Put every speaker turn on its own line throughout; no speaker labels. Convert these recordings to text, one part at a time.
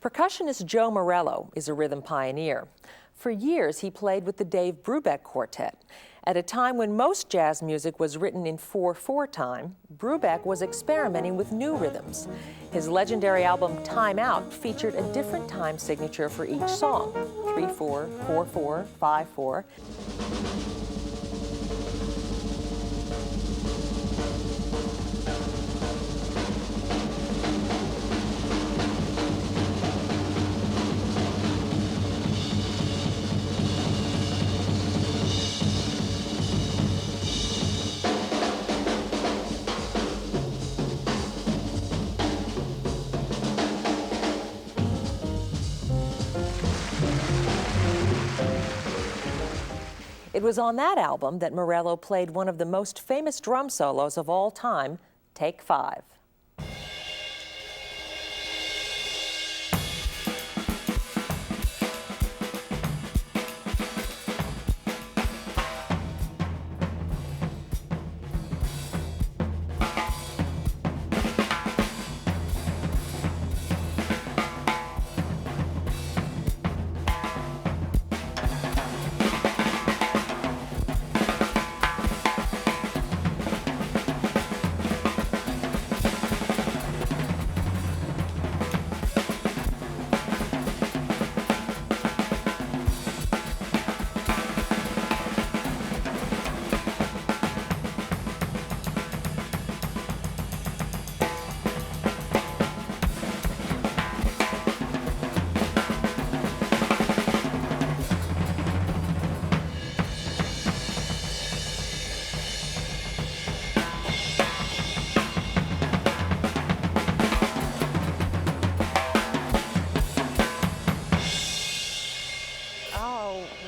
Percussionist Joe Morello is a rhythm pioneer. For years, he played with the Dave Brubeck Quartet. At a time when most jazz music was written in 4/4 time, Brubeck was experimenting with new rhythms. His legendary album Time Out featured a different time signature for each song: 3/4, 4/4, 5/4. It was on that album that Morello played one of the most famous drum solos of all time, Take 5.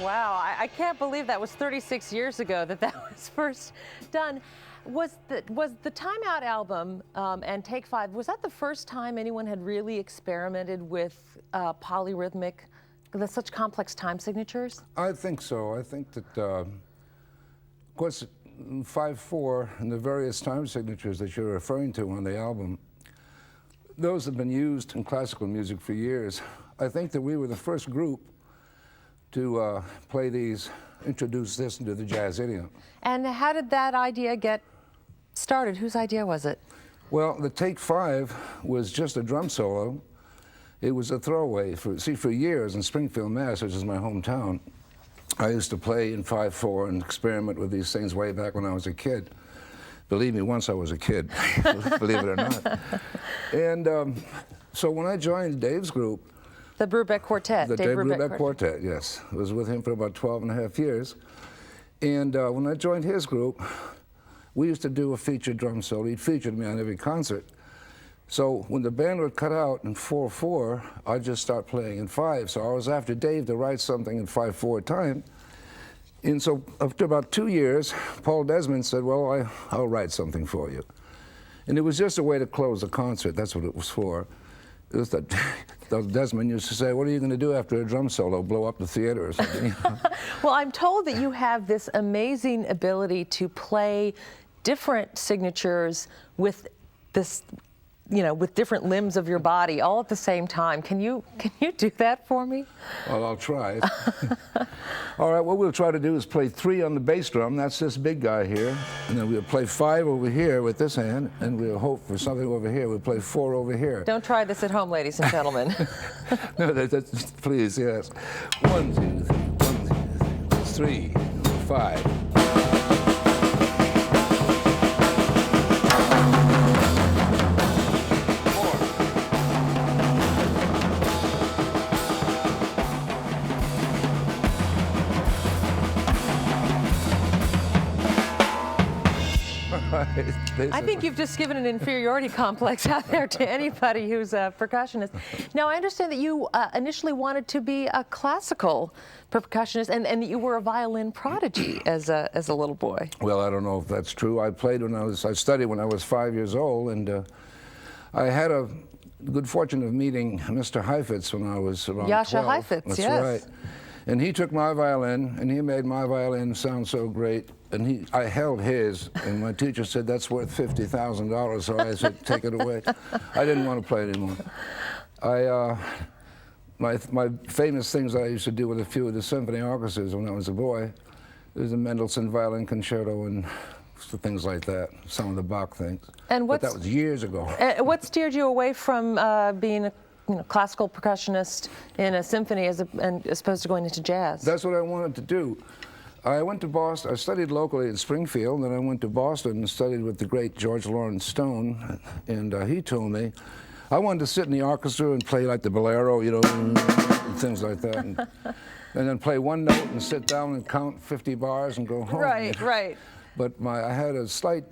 Wow, I can't believe that was 36 years ago that was first done. Was the Time Out album and Take 5, was that the first time anyone had really experimented with polyrhythmic, such complex time signatures?
I think so. I think that, of course, 5/4 and the various time signatures that you're referring to on the album, those have been used in classical music for years. I think that we were the first group to play these, introduce this into the jazz idiom.
And how did that idea get started? Whose idea was it?
Well, the Take 5 was just a drum solo. It was a throwaway. For years in Springfield, Mass., which is my hometown, I used to play in 5/4 and experiment with these things way back when I was a kid. Believe me, once I was a kid, believe it or not. And so when I joined Dave's group,
the Brubeck Quartet.
The Dave Brubeck Quartet, yes. I was with him for about 12 and a half years. And when I joined his group, we used to do a featured drum solo. He'd featured me on every concert. So when the band would cut out in 4/4, I'd just start playing in 5. So I was after Dave to write something in 5/4 time. And so after about 2 years, Paul Desmond said, well, I'll write something for you. And it was just a way to close the concert. That's what it was for. It was that Desmond used to say, what are you going to do after a drum solo, blow up the theater or something?
Well, I'm told that you have this amazing ability to play different signatures with this, with different limbs of your body all at the same time. Can you do that for me?
Well, I'll try. All right, what we'll try to do is play 3 on the bass drum. That's this big guy here. And then we'll play 5 over here with this hand, and we'll hope for something over here. We'll play 4 over here.
Don't try this at home, ladies and gentlemen.
No, please, yes. 1, 2, 3, 5.
I think you've just given an inferiority complex out there to anybody who's a percussionist. Now, I understand that you initially wanted to be a classical percussionist and that you were a violin prodigy as a little boy.
Well, I don't know if that's true. I studied when I was 5 years old, and I had a good fortune of meeting Mr. Heifetz when I was around 12.
Yasha Heifetz,
that's
yes.
Right. And he took my violin, and he made my violin sound so great. And I held his, and my teacher said, that's worth $50,000, so I said, take it away. I didn't want to play it anymore. my famous things I used to do with a few of the symphony orchestras when I was a boy, there's a Mendelssohn violin concerto and things like that, some of the Bach things.
And
but that was years ago.
What steered you away from being a classical percussionist in a symphony as opposed to going into jazz?
That's what I wanted to do. I went to Boston. I studied locally in Springfield, and then I went to Boston and studied with the great George Lawrence Stone, and he told me I wanted to sit in the orchestra and play like the bolero, you know, and things like that, and then play one note and sit down and count 50 bars and go home.
Right, right.
But I had a slight,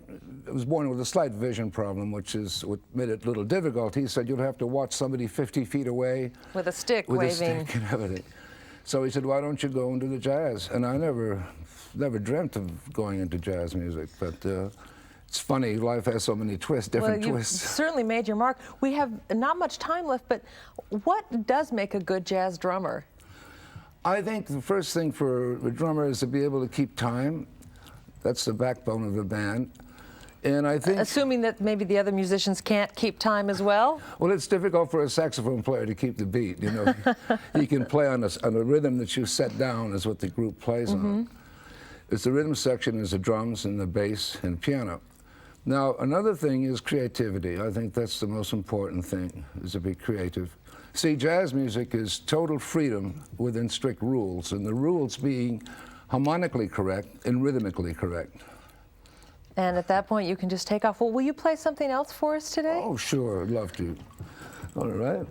I was born with a slight vision problem, which is what made it a little difficult. He said you'd have to watch somebody 50 feet away.
With a stick
with
waving.
A stick and everything. So he said, why don't you go into the jazz? And I never dreamt of going into jazz music, but it's funny, life has so many twists, different twists.
You certainly made your mark. We have not much time left, but what does make a good jazz drummer?
I think the first thing for a drummer is to be able to keep time. That's the backbone of the band. And I think...
Assuming that maybe the other musicians can't keep time as well?
Well, it's difficult for a saxophone player to keep the beat, you know. He can play on a rhythm that you set down is what the group plays on. It's the rhythm section is the drums and the bass and piano. Now, another thing is creativity. I think that's the most important thing, is to be creative. See, jazz music is total freedom within strict rules, and the rules being harmonically correct and rhythmically correct.
And at that point, you can just take off. Well, will you play something else for us today?
Oh, sure, I'd love to. All right.